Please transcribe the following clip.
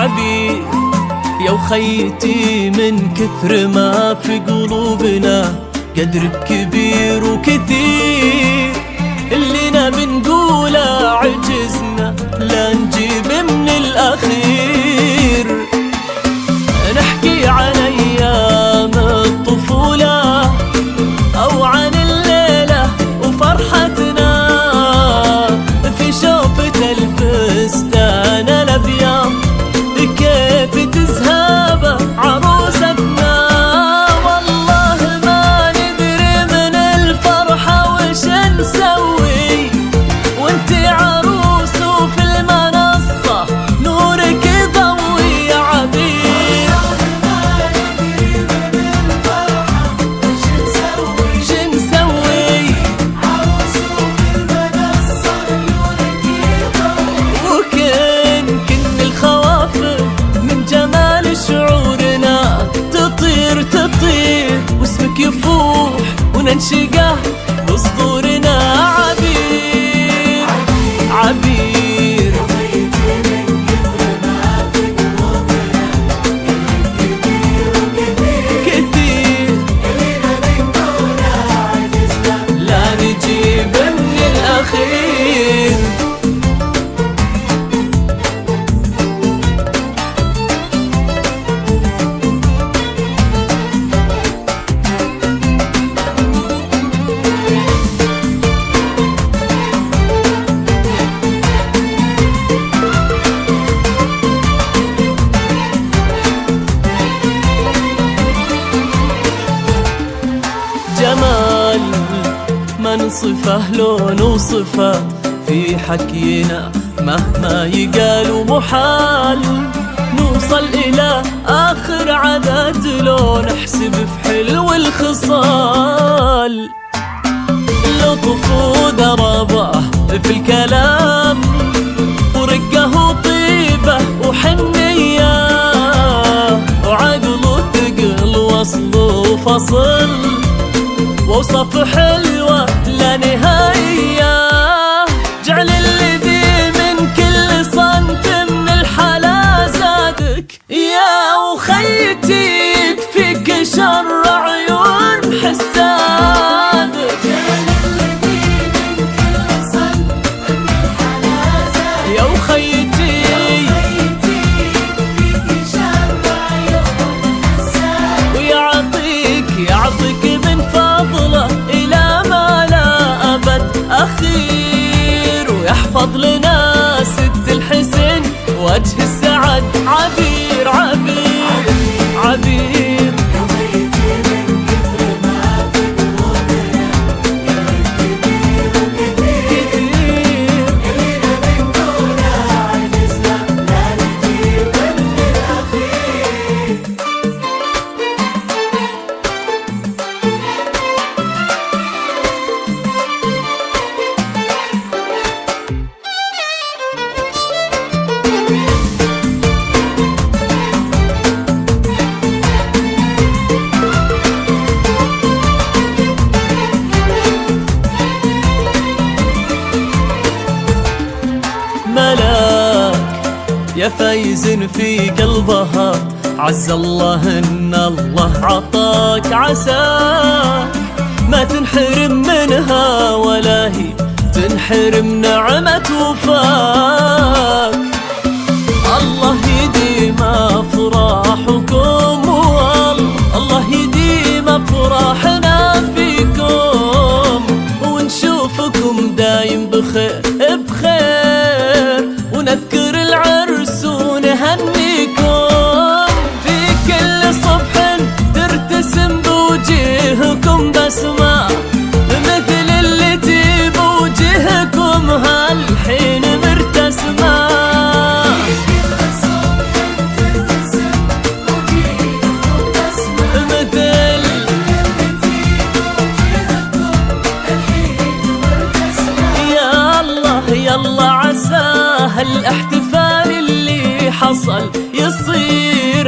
عبير يا وخيتي، من كثر ما في قلوبنا قدر كبير وكثير، اللينا بنقوله عجزنا لا نجيب من الأخير. نحكي عن أيام الطفولة أو عن الليلة وفرحتنا في شوفة الفستان الأبيض، كيف تزهب عروستنا. والله ما ندري من الفرحة وش نسوي وانتي عروس وفي المنصة نورك يضوي يا عبير. والله ما ندري من الفرحة وش نسوي عروس وفي المنصة نورك يضوي. وكن الخوافر من جمال شعورنا تطير واسمك يفوح وننشقه بصدورنا. عبير عبير كثير، لا نجيب من الأخير. جمال ما نصفه لو نوصفه في حكينا مهما يقال محال، نوصل إلى آخر عدد لو نحسب في حلو الخصال. لطف وذربه في الكلام ورقه وطيبه وحنيه وعقل وثقل وصل وفصل ووصف حلوة لا نهاية. جعل الذي من كل صنف من الحلا زادك يا وخيتي، يكفيك شر عيون حسادك. جعل الذي من كل صنف من الحلا زادك يا وخيتي، يكفيك شر عيون حسادك. ويعطيك من فضله إلى ما لا أبد أخير، ويحفظ لنا ست الحسن وجه السعد. عبير عبير عبير يا فايز في قلبها، عز الله ان الله عطاك عساك ما تنحرم منها ولا هي تنحرم نعمة وفاك. الله يديم افراحكم الله يديم افراحنا فيكم، ونشوفكم دايم بخير ونذكر العرس ونهنيكم. في كل صبح ترتسم بوجيهكم بسمة مثل التي بوجهكم هالحين مرتسمة. في كل صبح ترتسم بوجيهكم بسمة مثل التي بوجهكم هالحين مرتسمة. يا الله عسى هالاحتفال اللي حصل يصير